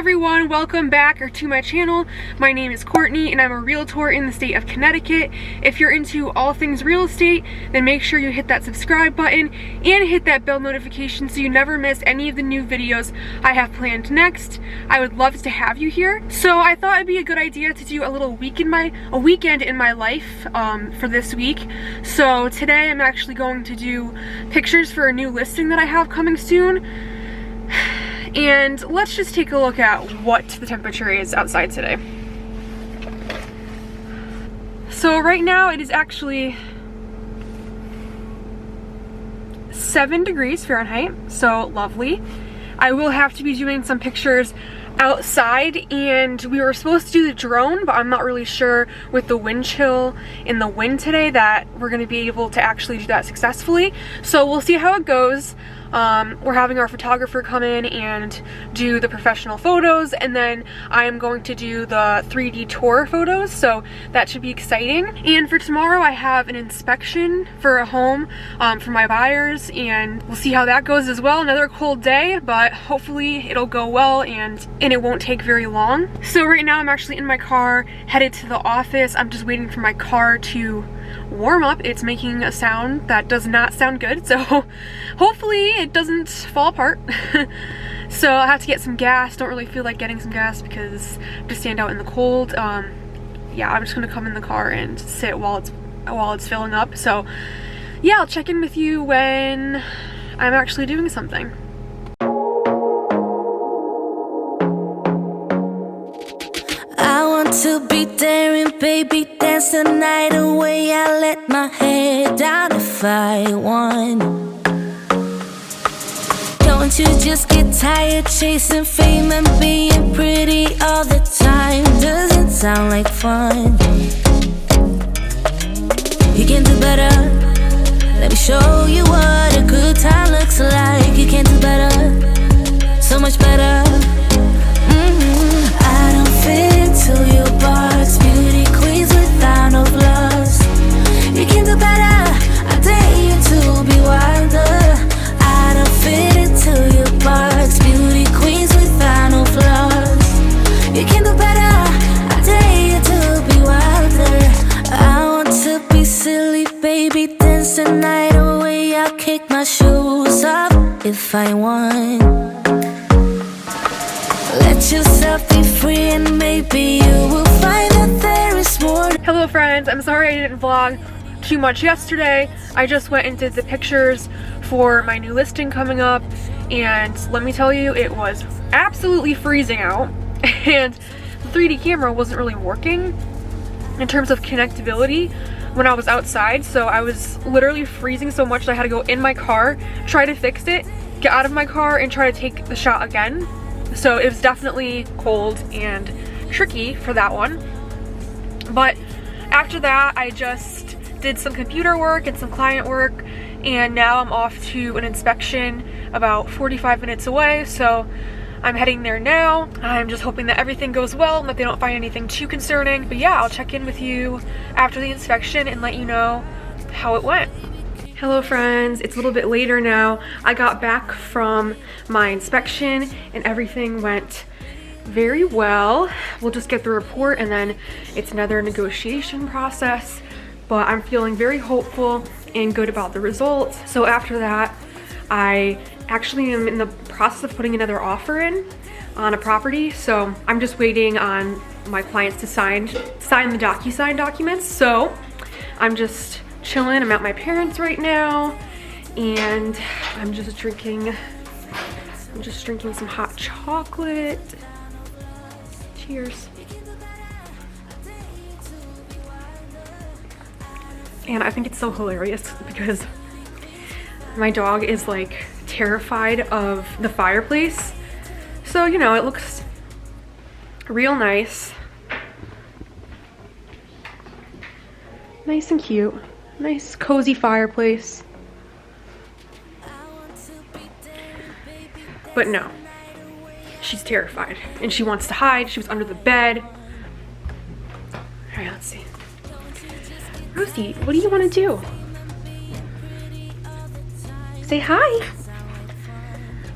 everyone, welcome back to my channel. My name is Courtney and I'm a realtor in the state of Connecticut. If you're into all things real estate, then make sure you hit that subscribe button and hit that bell notification so you never miss any of the new videos I have planned next. I would love to have you here. So I thought it'd be a good idea to do a little weekend in my life for this week. So today I'm actually going to do pictures for a new listing that I have coming soon. And let's just take a look at what the temperature is outside today. So right now it is actually 7 degrees Fahrenheit, so lovely. I will have to be doing some pictures outside, and we were supposed to do the drone, but I'm not really sure with the wind chill and the wind today that we're going to be able to actually do that successfully. So we'll see how it goes. We're having our photographer come in and do the professional photos, and then I'm going to do the 3D tour photos, so that should be exciting. And for tomorrow I have an inspection for a home for my buyers, and we'll see how that goes as well. Another cold day, but hopefully it'll go well and it won't take very long. So right now I'm actually in my car headed to the office. I'm just waiting for my car to warm up. It's making a sound that does not sound good, so hopefully it doesn't fall apart. So I have to get some gas. Don't really feel like getting some gas because I have to stand out in the cold. Yeah, I'm just gonna come in the car and sit while it's filling up. So yeah, I'll check in with you when I'm actually doing something. To be daring, baby, dance the night away. I let my head down if I won. Don't you just get tired chasing fame and being pretty all the time? Doesn't sound like fun. You can do better. Let me show you what a good time looks like. You can do better, so much better. I don't fit into your box, beauty queens without no flaws. You can do better, I dare you to be wilder. I don't fit into your box, beauty queens without no flaws. You can do better, I dare you to be wilder. I want to be silly, baby, dance the night away. I'll kick my shoes off if I want. Let yourself be free and maybe you will find that there is more. Hello friends, I'm sorry I didn't vlog too much yesterday. I just went and did the pictures for my new listing coming up, and let me tell you, it was absolutely freezing out and the 3D camera wasn't really working in terms of connectability when I was outside, so I was literally freezing so much that I had to go in my car, try to fix it, get out of my car and try to take the shot again. So it was definitely cold and tricky for that one. But after that, I just did some computer work and some client work, and now I'm off to an inspection about 45 minutes away. So I'm heading there now. I'm just hoping that everything goes well and that they don't find anything too concerning. But yeah, I'll check in with you after the inspection and let you know how it went. Hello friends, it's a little bit later now. I got back from my inspection and everything went very well. We'll just get the report and then it's another negotiation process, but I'm feeling very hopeful and good about the results. So after that, I actually am in the process of putting another offer in on a property, so I'm just waiting on my clients to sign the DocuSign documents. So I'm just chilling. I'm at my parents right now, and I'm just drinking some hot chocolate. Cheers. And I think it's so hilarious because my dog is like terrified of the fireplace. So, you know, it looks real nice. Nice and cute. Nice cozy fireplace. But no, she's terrified and she wants to hide. She was under the bed. All right, let's see. Rosie, what do you want to do? Say hi.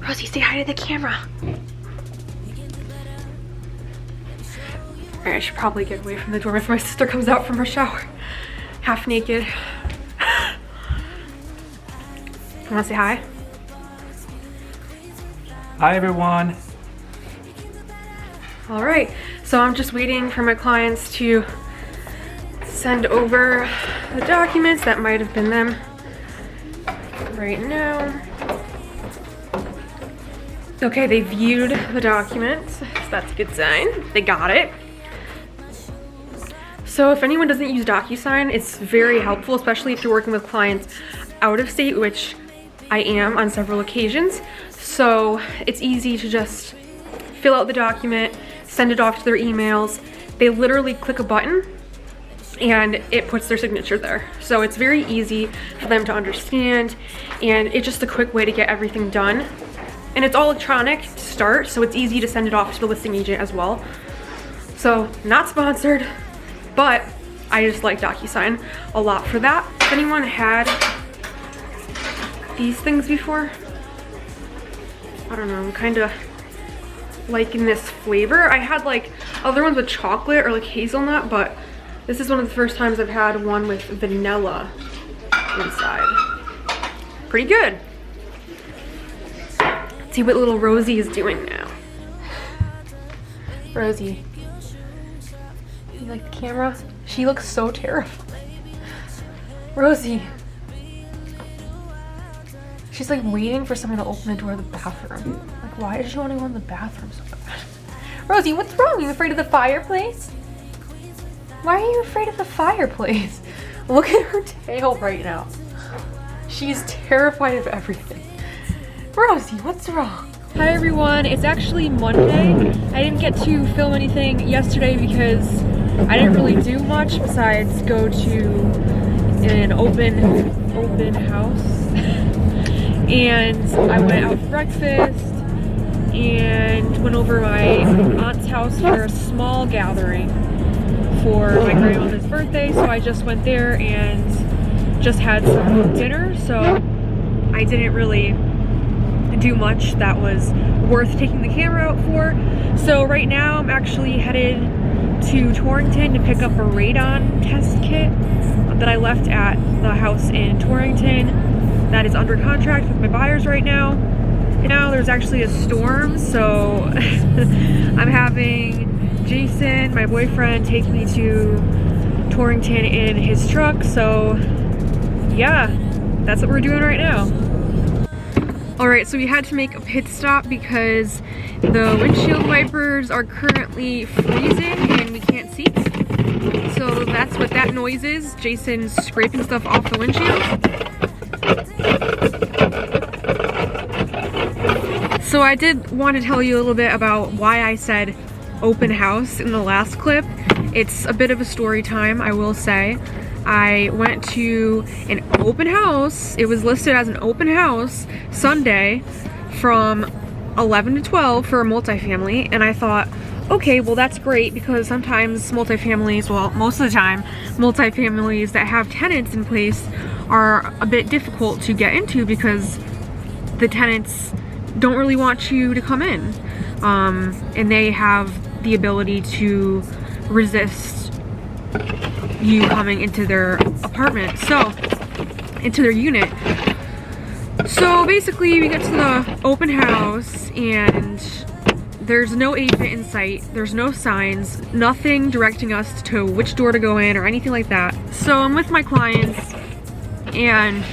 Rosie, say hi to the camera. Alright, I should probably get away from the door before my sister comes out from her shower. Half naked. You wanna say hi? Hi everyone. Alright, so I'm just waiting for my clients to send over the documents. That might have been them right now. Okay, they viewed the documents, so that's a good sign. They got it. So if anyone doesn't use DocuSign, it's very helpful, especially if you're working with clients out of state, which I am on several occasions. So it's easy to just fill out the document, send it off to their emails. They literally click a button and it puts their signature there. So it's very easy for them to understand, and it's just a quick way to get everything done. And it's all electronic to start, so it's easy to send it off to the listing agent as well. So not sponsored, but I just like DocuSign a lot for that. If anyone had these things before, I don't know, I'm kind of liking this flavor. I had like other ones with chocolate or like hazelnut, but this is one of the first times I've had one with vanilla inside. Pretty good. Let's see what little Rosie is doing now. Rosie, you like the camera? She looks so terrified. Rosie. She's like waiting for someone to open the door of the bathroom. Like, why does she want to go in the bathroom so bad? Rosie, what's wrong? Are you afraid of the fireplace? Why are you afraid of the fireplace? Look at her tail right now. She's terrified of everything. Rosie, what's wrong? Hi everyone, it's actually Monday. I didn't get to film anything yesterday because I didn't really do much besides go to an open house. And I went out for breakfast and went over my aunt's house for a small gathering for my grandmother's birthday. So I just went there and just had some dinner. So I didn't really do much that was worth taking the camera out for. So right now I'm actually headed to Torrington to pick up a radon test kit that I left at the house in Torrington that is under contract with my buyers right now. And now there's actually a storm, so I'm having Jason, my boyfriend, take me to Torrington in his truck. So yeah, that's what we're doing right now. Alright, so we had to make a pit stop because the windshield wipers are currently freezing and we can't see. So that's what that noise is. Jason's scraping stuff off the windshield. So I did want to tell you a little bit about why I said open house in the last clip. It's a bit of a story time, I will say. I went to an open house. It was listed as an open house Sunday from 11 to 12 for a multifamily, and I thought, okay, well that's great because sometimes multifamilies, well most of the time, multifamilies that have tenants in place are a bit difficult to get into because the tenants don't really want you to come in, and they have the ability to resist you coming into their apartment, so into their unit. So basically we get to the open house and there's no agent in sight, there's no signs, nothing directing us to which door to go in or anything like that. So I'm with my clients and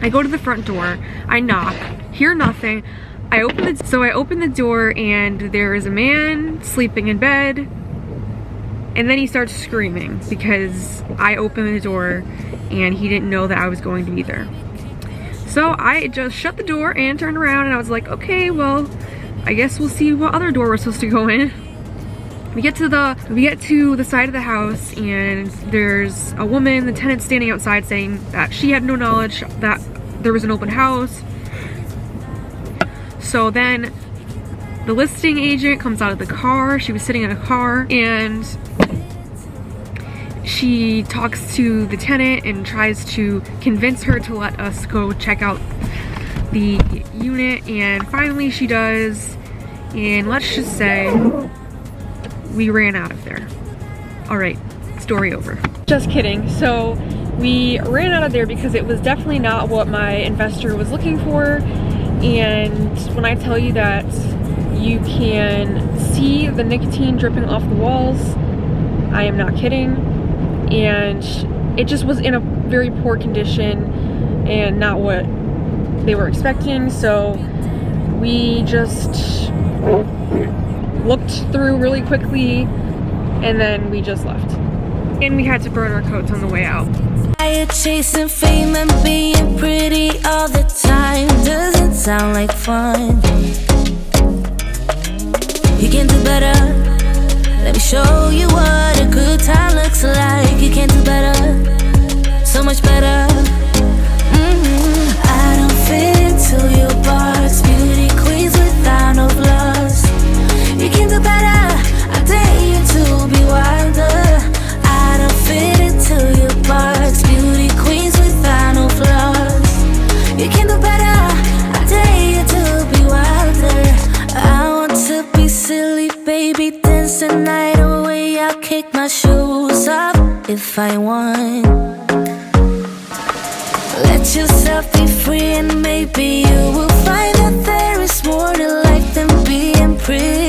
I go to the front door, I knock, hear nothing. I open the door and there is a man sleeping in bed, and then he starts screaming because I opened the door and he didn't know that I was going to be there. So I just shut the door and turned around and I was like, okay, well, I guess we'll see what other door we're supposed to go in. We get to the side of the house and there's a woman, the tenant, standing outside saying that she had no knowledge that there was an open house. So then the listing agent comes out of the car. She was sitting in a car and she talks to the tenant and tries to convince her to let us go check out the unit, and finally she does, and let's just say we ran out of there. All right, story over. Just kidding. So we ran out of there because it was definitely not what my investor was looking for. And when I tell you that you can see the nicotine dripping off the walls, I am not kidding. And it just was in a very poor condition and not what they were expecting. So we just looked through really quickly and then we just left. And we had to burn our coats on the way out. Chasing fame and being pretty all the time doesn't sound like fun. You can do better. Let me show you what a good time looks like. You can do better, so much better. I don't fit into your box. Beauty queens without no flaws. You can do better. I dare you to be wilder. I don't fit into your box. Beauty queens without no flaws. You can do better. I dare you to be wilder. I want to be silly, baby, dance the night away. I'll kick my shoes off if I want. Let yourself be free and maybe you will find that there is more to life than being pretty.